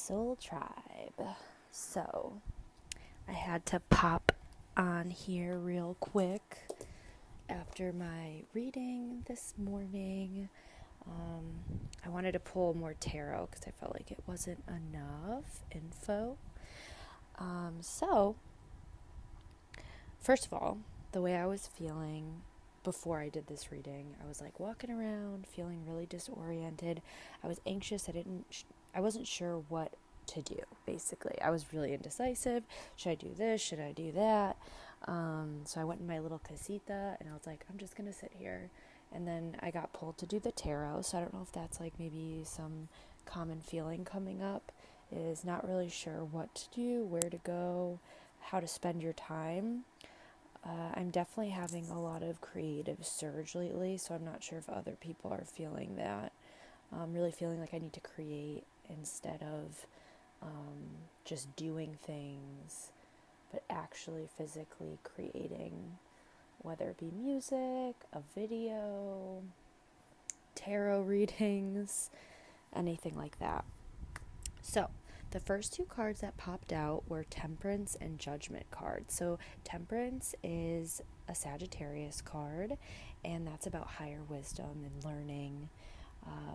Soul Tribe. So, I had to pop on here real quick after my reading this morning. I wanted to pull more tarot because I felt like it wasn't enough info. So, first of all, the way I was feeling before I did this reading, I was like walking around feeling really disoriented. I was anxious. I wasn't sure what to do, basically. I was really indecisive. Should I do this? Should I do that? So I went in my little casita and I was like, I'm just going to sit here. And then I got pulled to do the tarot. So I don't know if that's like maybe some common feeling coming up, is not really sure what to do, where to go, how to spend your time. I'm definitely having a lot of creative surge lately, so I'm not sure if other people are feeling that. Really feeling like I need to create instead of just doing things, but actually physically creating, whether it be music, a video, tarot readings, anything like that. So, the first two cards that popped out were Temperance and Judgment cards. So, Temperance is a Sagittarius card, and that's about higher wisdom and learning,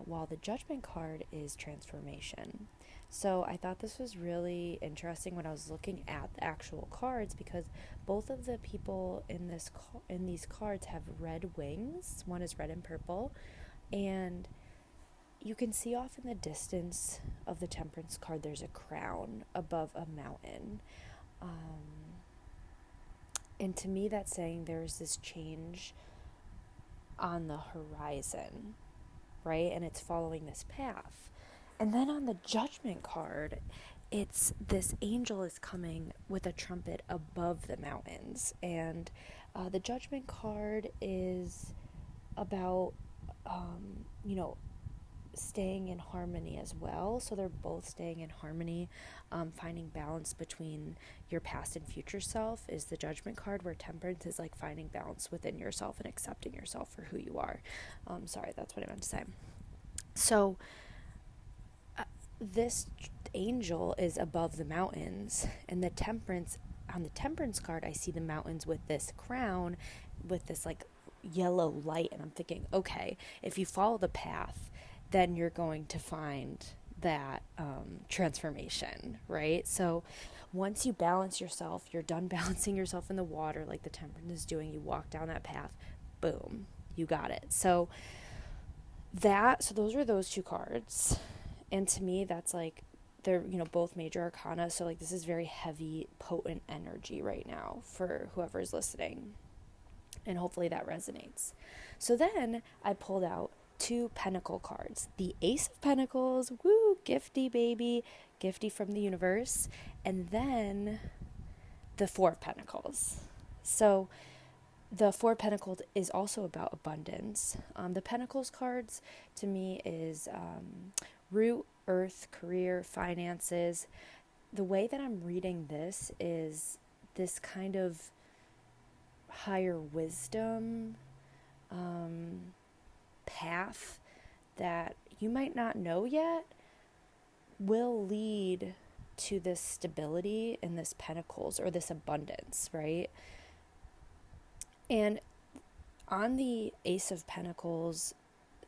while the Judgment card is transformation. So, I thought this was really interesting when I was looking at the actual cards, because both of the people in these cards have red wings. One is red and purple, and you can see off in the distance of the Temperance card, there's a crown above a mountain. And to me, that's saying there's this change on the horizon, right? And it's following this path. And then on the Judgment card, it's this angel is coming with a trumpet above the mountains. And the Judgment card is about, staying in harmony as well. So they're both staying in harmony, finding balance between your past and future self is the Judgment card, where Temperance is like finding balance within yourself and accepting yourself for who you are. Sorry, that's what I meant to say. So this angel is above the mountains, and on the Temperance card, I see the mountains with this crown, with this like yellow light, and I'm thinking, okay, if you follow the path, then you're going to find that transformation, right? So once you balance yourself, you're done balancing yourself in the water like the Temperance is doing, you walk down that path, boom, you got it. So those are those two cards. And to me, that's like, they're, both major arcana. So like, this is very heavy, potent energy right now for whoever's listening. And hopefully that resonates. So then I pulled out two Pentacle cards. The Ace of Pentacles, woo, gifty baby, gifty from the universe. And then the Four of Pentacles. So the Four of Pentacles is also about abundance. The Pentacles cards to me is root, earth, career, finances. The way that I'm reading this is this kind of higher wisdom path that you might not know yet will lead to this stability in this Pentacles, or this abundance, right? And on the Ace of Pentacles,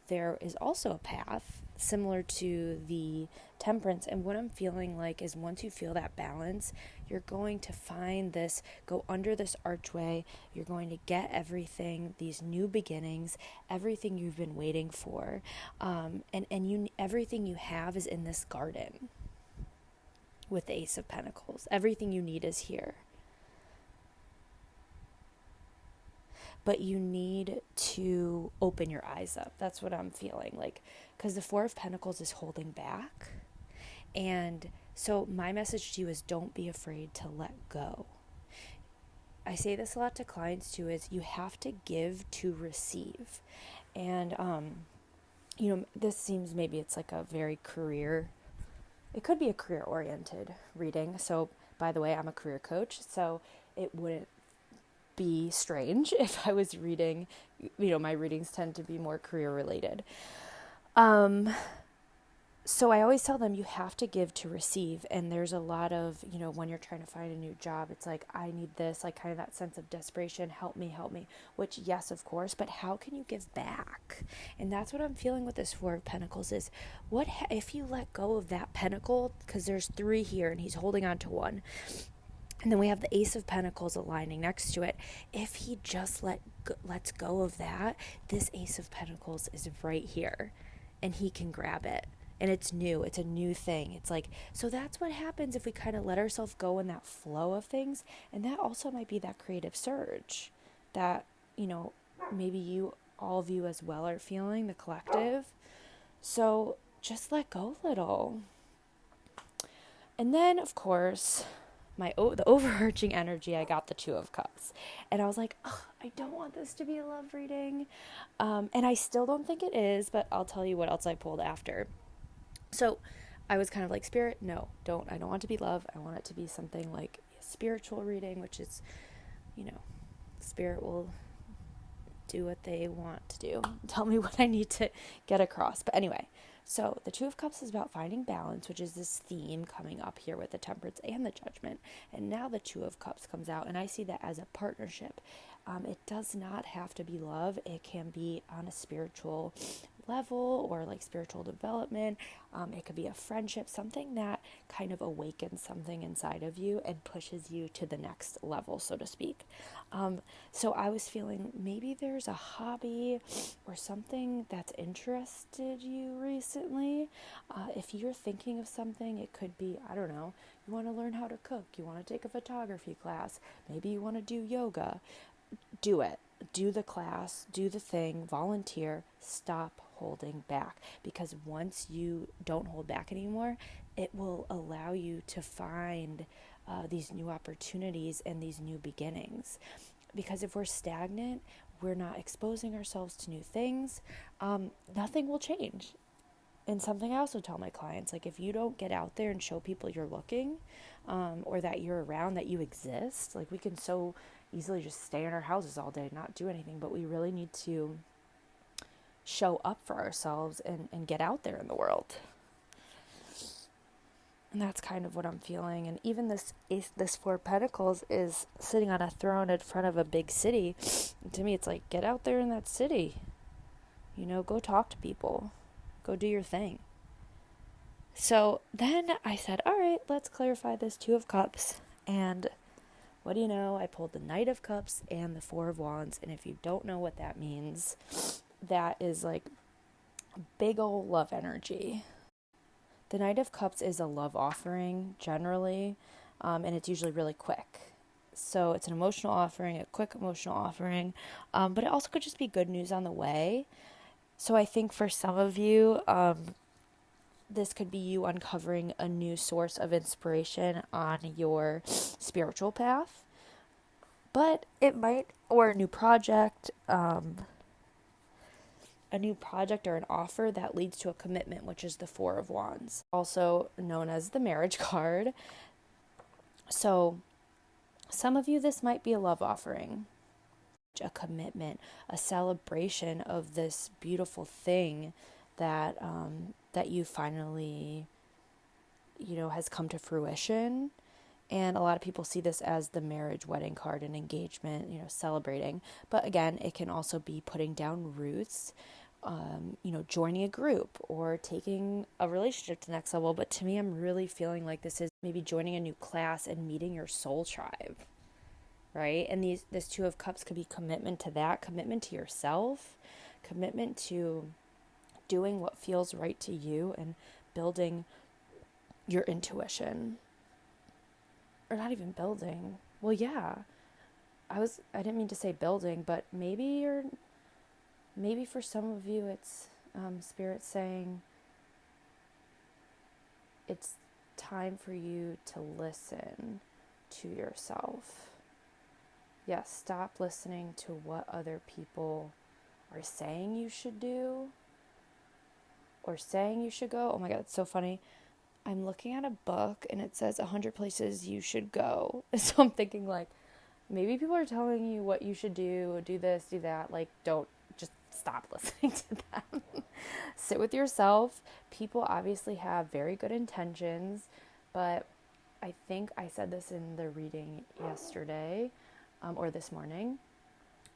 there is also a path similar to the Temperance. And what I'm feeling like is, once you feel that balance, you're going to find this, go under this archway, you're going to get everything, these new beginnings, everything you've been waiting for. Everything you have is in this garden with the Ace of Pentacles. Everything you need is here. But you need to open your eyes up. That's what I'm feeling like, because the Four of Pentacles is holding back. And so my message to you is, don't be afraid to let go. I say this a lot to clients too, is you have to give to receive. And, this seems, maybe it's like a very it could be a career-oriented reading. So, by the way, I'm a career coach, so it wouldn't be strange if I was reading, my readings tend to be more career related. So I always tell them you have to give to receive. And there's a lot of, when you're trying to find a new job, it's like, I need this, like kind of that sense of desperation, help me, which yes, of course, but how can you give back? And that's what I'm feeling with this Four of Pentacles is if you let go of that pentacle, because there's three here and he's holding on to one. And then we have the Ace of Pentacles aligning next to it. If he just lets go of that, this Ace of Pentacles is right here and he can grab it. And it's new. It's a new thing. It's like, so that's what happens if we kind of let ourselves go in that flow of things. And that also might be that creative surge that, maybe all of you as well are feeling, the collective. So just let go a little. And then, of course, the overarching energy, I got the Two of Cups. And I was like, I don't want this to be a love reading. And I still don't think it is, but I'll tell you what else I pulled after. So I was kind of like, Spirit, no, I don't want it to be love. I want it to be something like a spiritual reading, which is, Spirit will do what they want to do. Tell me what I need to get across. But anyway, so the Two of Cups is about finding balance, which is this theme coming up here with the Temperance and the Judgment. And now the Two of Cups comes out, and I see that as a partnership. It does not have to be love. It can be on a spiritual level or like spiritual development. It could be a friendship, something that kind of awakens something inside of you and pushes you to the next level, so to speak. So I was feeling maybe there's a hobby or something that's interested you recently. If you're thinking of something, it could be, I don't know, you want to learn how to cook, you want to take a photography class, maybe you want to do yoga. Do it. Do the class, do the thing, volunteer, stop holding back. Because once you don't hold back anymore, it will allow you to find these new opportunities and these new beginnings. Because if we're stagnant, we're not exposing ourselves to new things, nothing will change. And something I also tell my clients, like if you don't get out there and show people you're looking, or that you're around, that you exist, like we can so easily just stay in our houses all day, not do anything, but we really need to show up for ourselves and get out there in the world. And that's kind of what I'm feeling. And even this Four of Pentacles is sitting on a throne in front of a big city. And to me, it's like, get out there in that city. Go talk to people. Go do your thing. So then I said, all right, let's clarify this Two of Cups. And what do you know? I pulled the Knight of Cups and the Four of Wands. And if you don't know what that means, that is like big old love energy. The Knight of Cups is a love offering generally, and it's usually really quick. So it's an emotional offering, a quick emotional offering, but it also could just be good news on the way. So I think for some of you, this could be you uncovering a new source of inspiration on your spiritual path. But it might, or a new project or an offer that leads to a commitment, which is the Four of Wands, also known as the marriage card. So some of you, this might be a love offering, a commitment, a celebration of this beautiful thing that that you finally, has come to fruition. And a lot of people see this as the marriage wedding card and engagement, celebrating. But again, it can also be putting down roots, joining a group or taking a relationship to the next level. But to me, I'm really feeling like this is maybe joining a new class and meeting your soul tribe, right? And this Two of Cups could be commitment to that, commitment to yourself, commitment to doing what feels right to you and building your intuition. Or not even building. Well, yeah. I didn't mean to say building, but maybe for some of you it's Spirit saying it's time for you to listen to yourself. Yes, stop listening to what other people are saying you should do or saying you should go. Oh my God, it's so funny. I'm looking at a book and it says 100 places you should go. So I'm thinking like, maybe people are telling you what you should do this, do that. Like, don't, just stop listening to them. Sit with yourself. People obviously have very good intentions, but I think I said this in the reading yesterday, or this morning,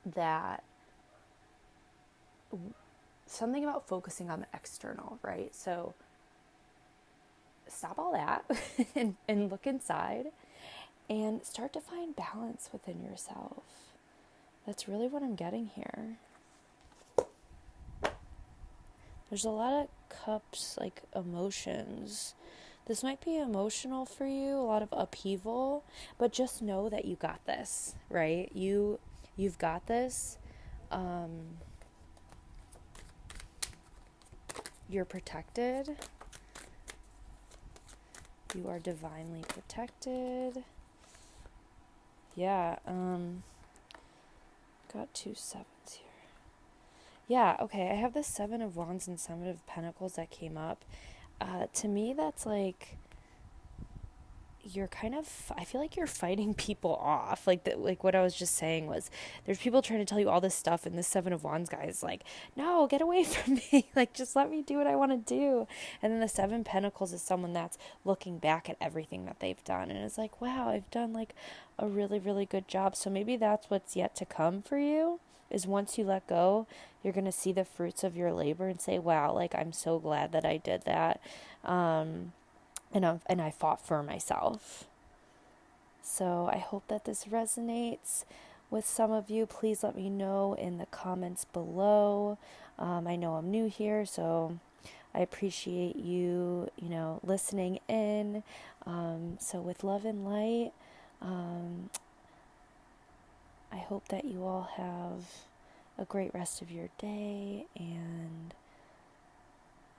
that something about focusing on the external, right? So stop all that and look inside and start to find balance within yourself. That's really what I'm getting here. There's a lot of cups, like emotions. This might be emotional for you, a lot of upheaval, but just know that you got this, right? You've got this. You're protected. You are divinely protected. Yeah, got 2 sevens here. Yeah, okay, I have the 7 of Wands and 7 of Pentacles that came up. To me, that's like, you're kind of, I feel like you're fighting people off. Like what I was just saying was, there's people trying to tell you all this stuff, and this 7 of Wands guy is like, no, get away from me. Like, just let me do what I want to do. And then the 7 Pentacles is someone that's looking back at everything that they've done, and it's like, wow, I've done like a really, really good job. So maybe that's what's yet to come for you, is once you let go, you're going to see the fruits of your labor and say, wow, like, I'm so glad that I did that. And I fought for myself. So I hope that this resonates with some of you. Please let me know in the comments below. I know I'm new here, so I appreciate you, listening in. So with love and light, I hope that you all have a great rest of your day, and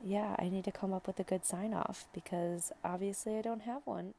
yeah, I need to come up with a good sign off because obviously I don't have one.